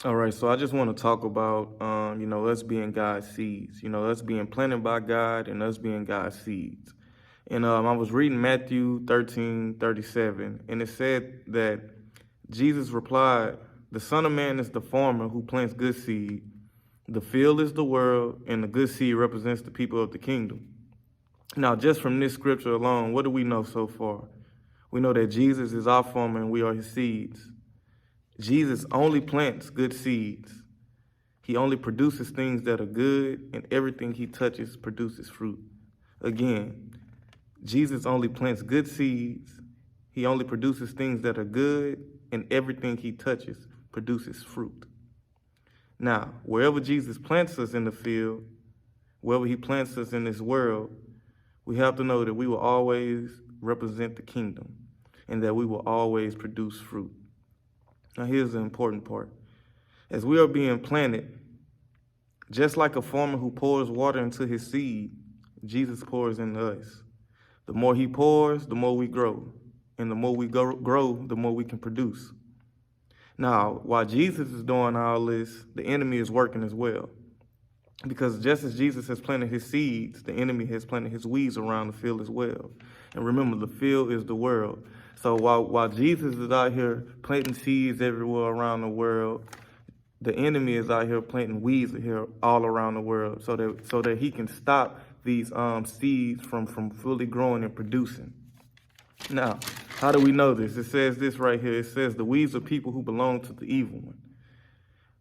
All right, so I just want to talk about, us being God's seeds, us being planted by God and us being God's seeds. And I was reading Matthew 13:37, and it said that Jesus replied, "The Son of Man is the farmer who plants good seed. The field is the world, and the good seed represents the people of the kingdom." Now, just from this scripture alone, what do we know so far? We know that Jesus is our farmer and we are his seeds. Jesus only plants good seeds. He only produces things that are good, and everything he touches produces fruit. Again, Jesus only plants good seeds. He only produces things that are good, and everything he touches produces fruit. Now, wherever Jesus plants us in the field, wherever he plants us in this world, we have to know that we will always represent the kingdom and that we will always produce fruit. Now, here's the important part. As we are being planted, just like a farmer who pours water into his seed, Jesus pours into us. The more he pours, the more we grow. And the more we grow, the more we can produce. Now, while Jesus is doing all this, the enemy is working as well. Because just as Jesus has planted his seeds, the enemy has planted his weeds around the field as well. And remember, the field is the world. So while Jesus is out here planting seeds everywhere around the world, the enemy is out here planting weeds here all around the world, so that he can stop these seeds from fully growing and producing. Now, how do we know this? It says this right here. It says the weeds are people who belong to the evil one.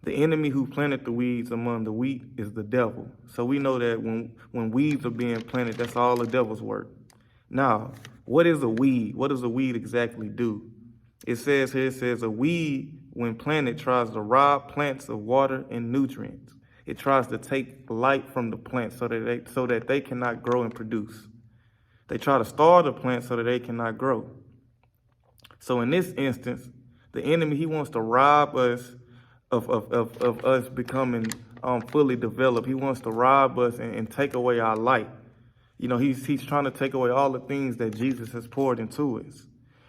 The enemy who planted the weeds among the wheat is the devil. So we know that when weeds are being planted, that's all the devil's work. Now, what is a weed? What does a weed exactly do? It says here, a weed, when planted, tries to rob plants of water and nutrients. It tries to take light from the plant so that they cannot grow and produce. They try to starve the plant so that they cannot grow. So in this instance, the enemy, he wants to rob us of us becoming fully developed. He wants to rob us and take away our light. He's trying to take away all the things that Jesus has poured into us.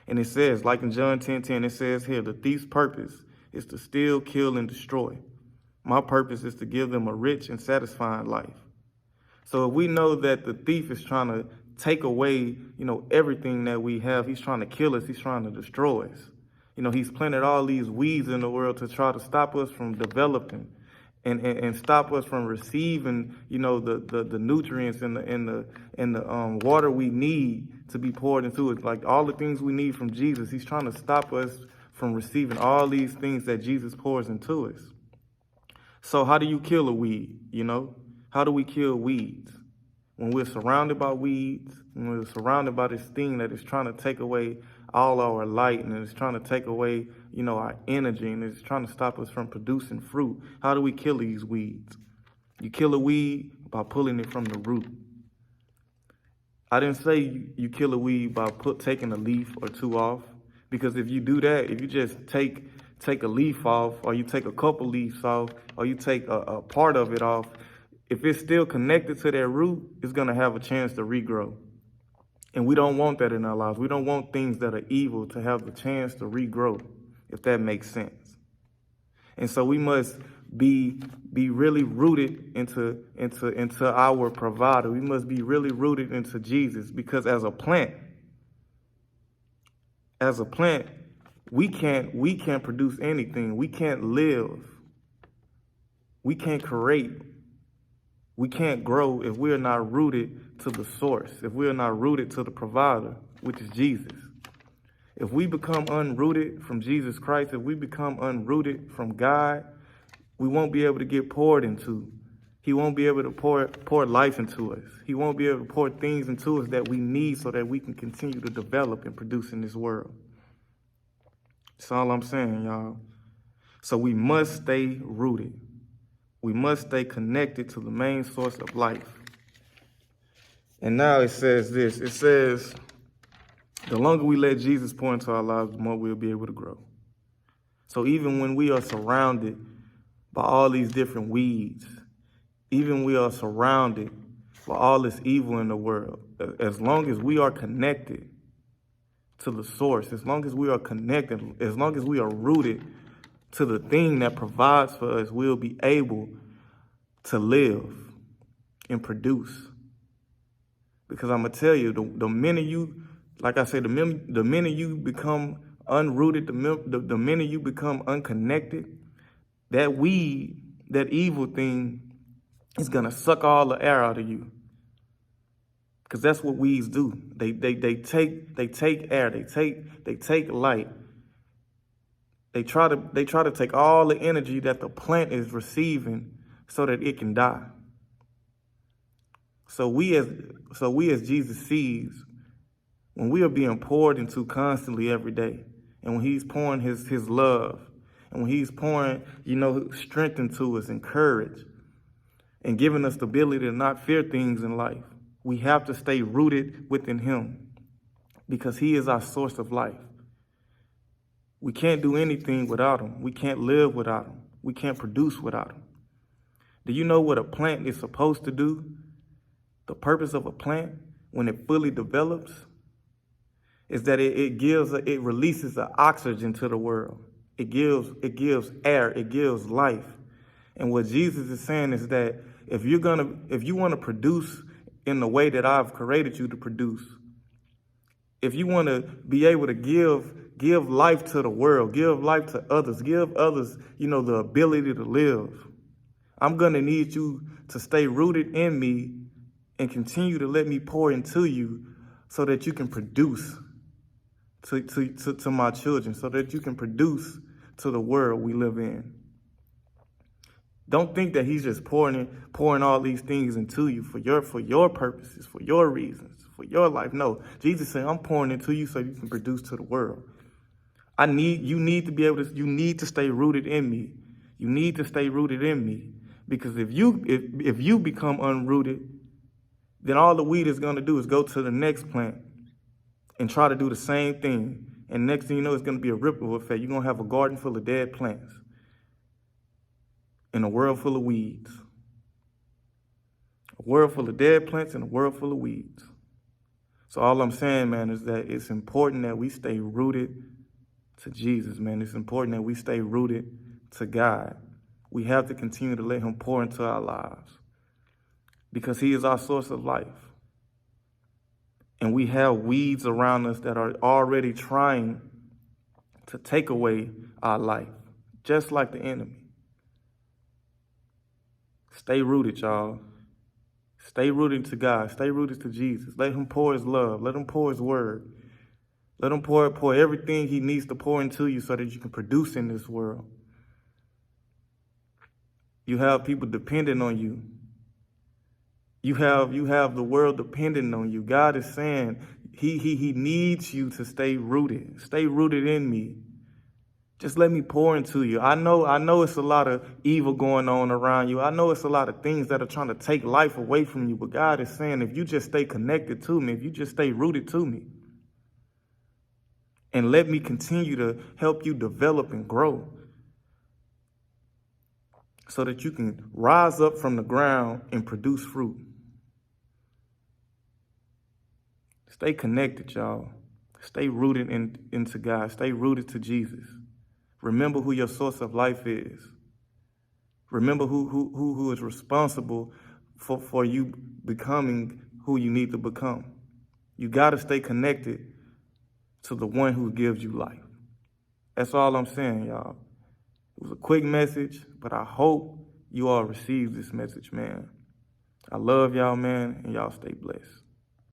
And it says, like in John 10:10, it says here, the thief's purpose is to steal, kill, and destroy. My purpose is to give them a rich and satisfying life. So if we know that the thief is trying to take away, everything that we have, he's trying to kill us, he's trying to destroy us. He's planted all these weeds in the world to try to stop us from developing and stop us from receiving, the nutrients and the water we need to be poured into it. Like all the things we need from Jesus, he's trying to stop us from receiving all these things that Jesus pours into us. So how do you kill a weed? How do we kill weeds? When we're surrounded by weeds, when we're surrounded by this thing that is trying to take away all our light and it's trying to take away, our energy, and it's trying to stop us from producing fruit. How do we kill these weeds? You kill a weed by pulling it from the root. I didn't say you kill a weed by taking a leaf or two off, because if you do that, if you just take a leaf off, or you take a couple leaves off, or you take a part of it off, if it's still connected to that root, it's going to have a chance to regrow. And we don't want that in our lives. We don't want things that are evil to have the chance to regrow, if that makes sense. And so we must be really rooted into our provider. We must be really rooted into Jesus, because as a plant, we can't produce anything. We can't live. We can't create. We can't grow if we are not rooted to the source, if we are not rooted to the provider, which is Jesus. If we become unrooted from Jesus Christ, if we become unrooted from God, we won't be able to get poured into. He won't be able to pour life into us. He won't be able to pour things into us that we need so that we can continue to develop and produce in this world. That's all I'm saying, y'all. So we must stay rooted. We must stay connected to the main source of life. And now it says this. It says, the longer we let Jesus pour into our lives, the more we'll be able to grow. So even when we are surrounded by all these different weeds, even we are surrounded by all this evil in the world, as long as we are connected to the source, as long as we are connected, as long as we are rooted to the thing that provides for us, we'll be able to live and produce. Because I'm going to tell you, the minute you, like I said, the minute you become unrooted, the minute you become unconnected, that weed, that evil thing, is going to suck all the air out of you. Because that's what weeds do. They take air, they take light. They try to take all the energy that the plant is receiving so that it can die. So we as Jesus seeds, when we are being poured into constantly every day, and when he's pouring his love, and when he's pouring, strength into us and courage, and giving us the ability to not fear things in life, we have to stay rooted within him, because he is our source of life. We can't do anything without him. We can't live without him. We can't produce without him. Do you know what a plant is supposed to do? The purpose of a plant, when it fully develops, is that it releases the oxygen to the world. It gives air, it gives life. And what Jesus is saying is that if you want to produce in the way that I've created you to produce, if you want to be able to give life to the world, give life to others, give others, the ability to live, I'm going to need you to stay rooted in me and continue to let me pour into you so that you can produce to my children, so that you can produce to the world we live in. Don't think that he's just pouring all these things into you for your purposes, for your reasons, for your life. No, Jesus said, I'm pouring into you so you can produce to the world. You need to stay rooted in me. You need to stay rooted in me, because if you become unrooted, then all the weed is going to do is go to the next plant and try to do the same thing. And next thing you know, it's going to be a ripple effect. You're going to have a garden full of dead plants in a world full of weeds. A world full of dead plants and a world full of weeds. So all I'm saying, man, is that it's important that we stay rooted to Jesus, man. It's important that we stay rooted to God. We have to continue to let him pour into our lives, because he is our source of life. And we have weeds around us that are already trying to take away our life, just like the enemy. Stay rooted, y'all. Stay rooted to God. Stay rooted to Jesus. Let him pour his love. Let him pour his word. Let him pour everything he needs to pour into you so that you can produce in this world. You have people dependent on you. You have the world dependent on you. God is saying he needs you to stay rooted. Stay rooted in me. Just let me pour into you. I know it's a lot of evil going on around you. I know it's a lot of things that are trying to take life away from you. But God is saying, if you just stay connected to me, if you just stay rooted to me, and let me continue to help you develop and grow, so that you can rise up from the ground and produce fruit. Stay connected, y'all. Stay rooted into God. Stay rooted to Jesus. Remember who your source of life is. Remember who is responsible for you becoming who you need to become. You got to stay connected to the one who gives you life. That's all I'm saying, y'all. It was a quick message, but I hope you all receive this message, man. I love y'all, man, and y'all stay blessed.